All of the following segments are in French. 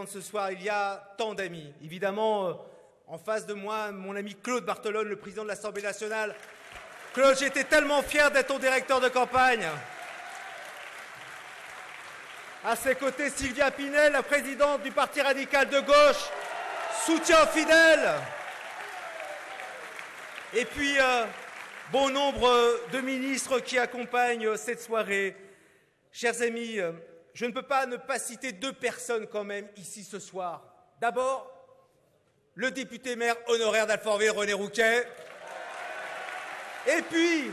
Ce soir, il y a tant d'amis. Évidemment, en face de moi, mon ami Claude Barthelone, le président de l'Assemblée nationale. Claude, j'étais tellement fier d'être ton directeur de campagne. À ses côtés, Sylvia Pinel, la présidente du Parti radical de gauche, soutien fidèle. Et puis, bon nombre de ministres qui accompagnent cette soirée. Chers amis, je ne peux pas ne pas citer deux personnes quand même ici ce soir. D'abord, le député maire honoraire d'Alfortville, René Rouquet. Et puis,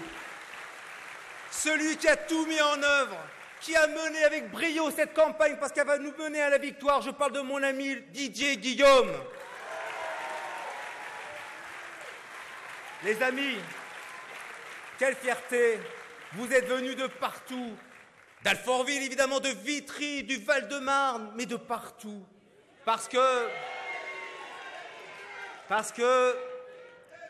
celui qui a tout mis en œuvre, qui a mené avec brio cette campagne parce qu'elle va nous mener à la victoire. Je parle de mon ami Didier Guillaume. Les amis, quelle fierté! Vous êtes venus de partout. D'Alfortville, évidemment, de Vitry, du Val-de-Marne, mais de partout. Parce que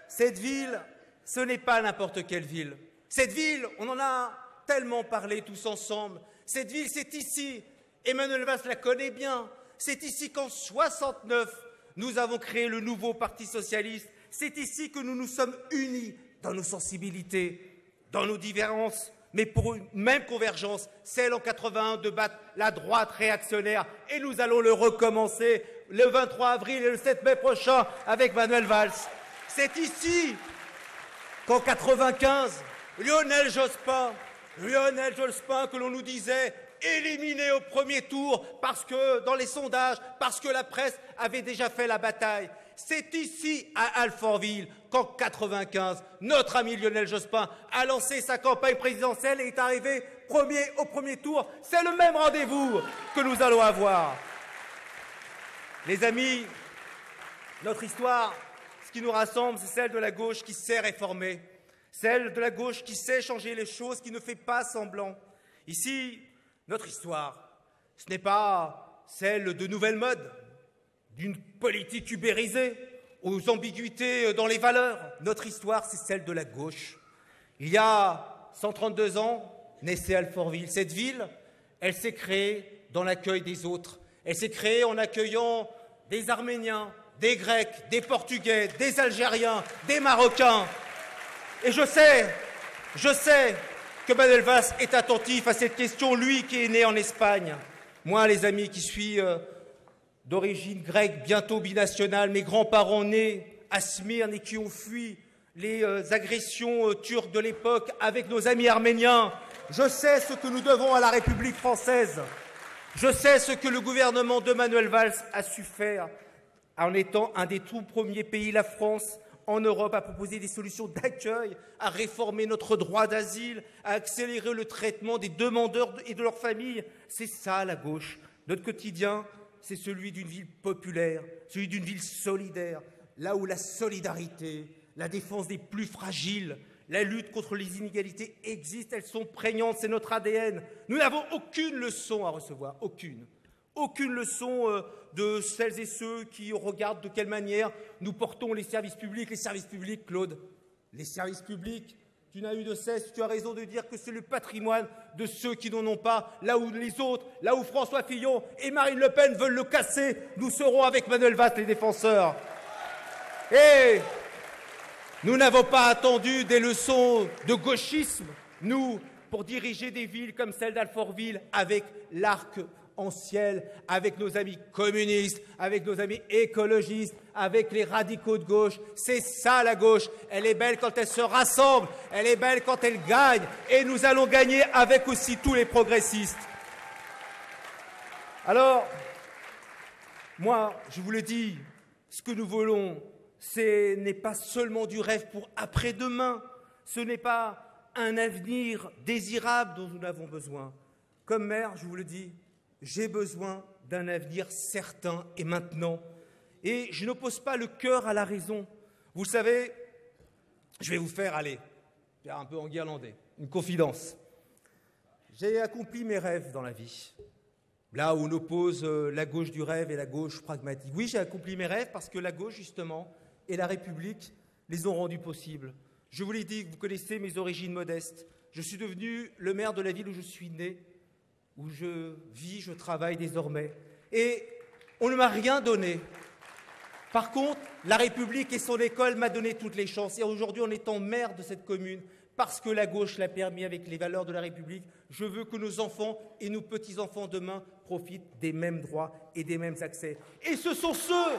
cette ville, ce n'est pas n'importe quelle ville. Cette ville, on en a tellement parlé tous ensemble. Cette ville, c'est ici. Emmanuel Valls la connaît bien. C'est ici qu'en 69, nous avons créé le nouveau Parti socialiste. C'est ici que nous nous sommes unis dans nos sensibilités, dans nos différences, mais pour une même convergence, celle en 81 de battre la droite réactionnaire. Et nous allons le recommencer le 23 avril et le 7 mai prochain avec Manuel Valls. C'est ici qu'en 95, Lionel Jospin, que l'on nous disait éliminé au premier tour parce que dans les sondages, parce que la presse avait déjà fait la bataille. C'est ici, à Alfortville, qu'en 95, notre ami Lionel Jospin a lancé sa campagne présidentielle et est arrivé premier au premier tour. C'est le même rendez-vous que nous allons avoir. Les amis, notre histoire, ce qui nous rassemble, c'est celle de la gauche qui sait réformer, celle de la gauche qui sait changer les choses, qui ne fait pas semblant. Ici, notre histoire, ce n'est pas celle de nouvelles modes, d'une politique ubérisée, aux ambiguïtés dans les valeurs. Notre histoire, c'est celle de la gauche. Il y a 132 ans, naissait Alfortville. Cette ville, elle s'est créée dans l'accueil des autres. Elle s'est créée en accueillant des Arméniens, des Grecs, des Portugais, des Algériens, des Marocains. Et je sais que Manuel Valls est attentif à cette question, lui qui est né en Espagne. Moi, les amis, qui suis d'origine grecque, bientôt binationale, mes grands-parents nés à Smyrne et qui ont fui les agressions turques de l'époque avec nos amis arméniens. Je sais ce que nous devons à la République française. Je sais ce que le gouvernement de Manuel Valls a su faire en étant un des tout premiers pays, la France, en Europe, à proposer des solutions d'accueil, à réformer notre droit d'asile, à accélérer le traitement des demandeurs et de leurs familles. C'est ça, la gauche. Notre quotidien, c'est celui d'une ville populaire, celui d'une ville solidaire, là où la solidarité, la défense des plus fragiles, la lutte contre les inégalités existent, elles sont prégnantes, c'est notre ADN. Nous n'avons aucune leçon à recevoir, aucune. Aucune leçon de celles et ceux qui regardent de quelle manière nous portons les services publics. Les services publics, Claude, les services publics, tu n'as eu de cesse, tu as raison de dire que c'est le patrimoine de ceux qui n'en ont pas, là où les autres, là où François Fillon et Marine Le Pen veulent le casser, nous serons avec Manuel Valls les défenseurs. Et nous n'avons pas attendu des leçons de gauchisme, nous, pour diriger des villes comme celle d'Alfortville avec l'arc-en-ciel, avec nos amis communistes, avec nos amis écologistes, avec les radicaux de gauche. C'est ça la gauche. Elle est belle quand elle se rassemble, elle est belle quand elle gagne. Et nous allons gagner avec aussi tous les progressistes. Alors, moi, je vous le dis, ce que nous voulons, ce n'est pas seulement du rêve pour après-demain. Ce n'est pas un avenir désirable dont nous avons besoin. Comme maire, je vous le dis, j'ai besoin d'un avenir certain et maintenant. Et je n'oppose pas le cœur à la raison. Vous savez, je vais vous faire aller, un peu en guirlandais, une confidence. J'ai accompli mes rêves dans la vie. Là où on oppose la gauche du rêve et la gauche pragmatique. Oui, j'ai accompli mes rêves parce que la gauche, justement, et la République les ont rendus possibles. Je vous l'ai dit, vous connaissez mes origines modestes. Je suis devenu le maire de la ville où je suis né, où je vis, je travaille désormais. Et On ne m'a rien donné. Par contre, la République et son école m'a donné toutes les chances. Et aujourd'hui, en étant maire de cette commune, parce que la gauche l'a permis avec les valeurs de la République, je veux que nos enfants et nos petits-enfants demain profitent des mêmes droits et des mêmes accès. Et ce sont ceux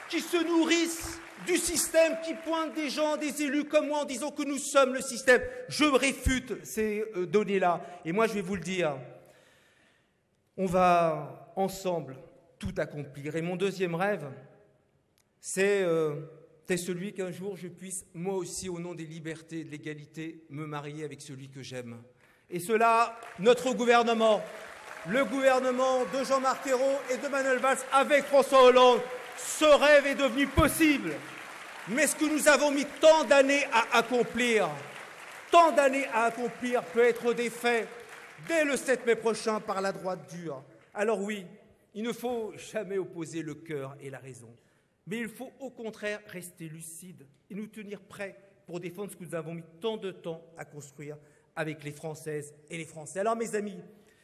qui se nourrissent du système, qui pointent des gens, des élus comme moi en disant que nous sommes le système. Je réfute ces données-là. Et moi, je vais vous le dire, on va ensemble tout accomplir. Et mon deuxième rêve, c'est celui qu'un jour je puisse, moi aussi, au nom des libertés et de l'égalité, me marier avec celui que j'aime. Et cela, notre gouvernement, le gouvernement de Jean-Marc Ayrault et de Manuel Valls avec François Hollande, ce rêve est devenu possible. Mais ce que nous avons mis tant d'années à accomplir, peut être défait dès le 7 mai prochain par la droite dure. Alors oui, il ne faut jamais opposer le cœur et la raison. Mais il faut au contraire rester lucide et nous tenir prêts pour défendre ce que nous avons mis tant de temps à construire avec les Françaises et les Français. Alors mes amis,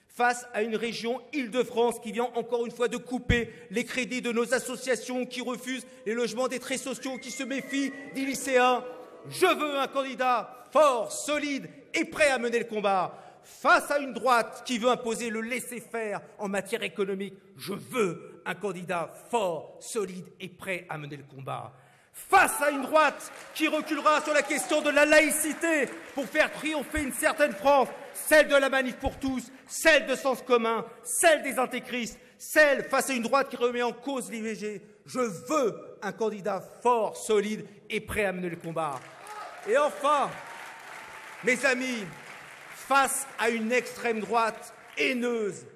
face à une région Île-de-France qui vient encore une fois de couper les crédits de nos associations, qui refuse les logements des très sociaux, qui se méfie des lycéens, je veux un candidat fort, solide et prêt à mener le combat. Face à une droite qui veut imposer le laisser-faire en matière économique, je veux un candidat fort, solide et prêt à mener le combat. Face à une droite qui reculera sur la question de la laïcité pour faire triompher une certaine France, celle de la manif pour tous, celle de sens commun, celle des intégristes, celle face à une droite qui remet en cause l'IVG, je veux un candidat fort, solide et prêt à mener le combat. Et enfin, mes amis, face à une extrême droite haineuse,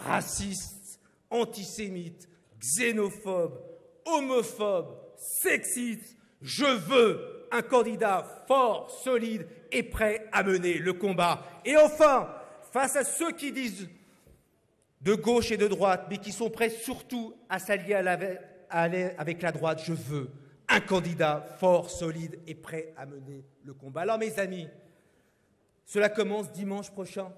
raciste, antisémite, xénophobe, homophobe, sexiste, je veux un candidat fort, solide et prêt à mener le combat. Et enfin, face à ceux qui disent de gauche et de droite, mais qui sont prêts surtout à s'allier avec la droite, je veux un candidat fort, solide et prêt à mener le combat. Alors mes amis, cela commence dimanche prochain.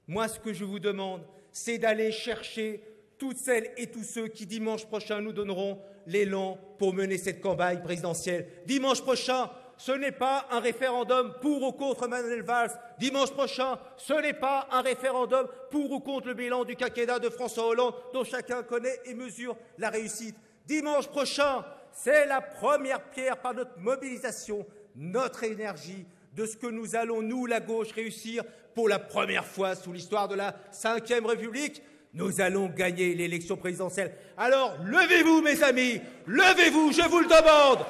Moi, ce que je vous demande, c'est d'aller chercher toutes celles et tous ceux qui, dimanche prochain, nous donneront l'élan pour mener cette campagne présidentielle. Dimanche prochain, ce n'est pas un référendum pour ou contre Manuel Valls. Dimanche prochain, ce n'est pas un référendum pour ou contre le bilan du quinquennat de François Hollande, dont chacun connaît et mesure la réussite. Dimanche prochain, c'est la première pierre par notre mobilisation, notre énergie, de ce que nous allons, nous, la gauche, réussir pour la première fois sous l'histoire de la Ve République. Nous allons gagner l'élection présidentielle. Alors, levez-vous, mes amis, levez-vous, je vous le demande.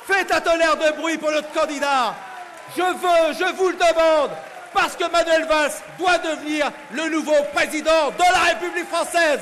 Faites un tonnerre de bruit pour notre candidat. Je vous le demande, parce que Manuel Valls doit devenir le nouveau président de la République française.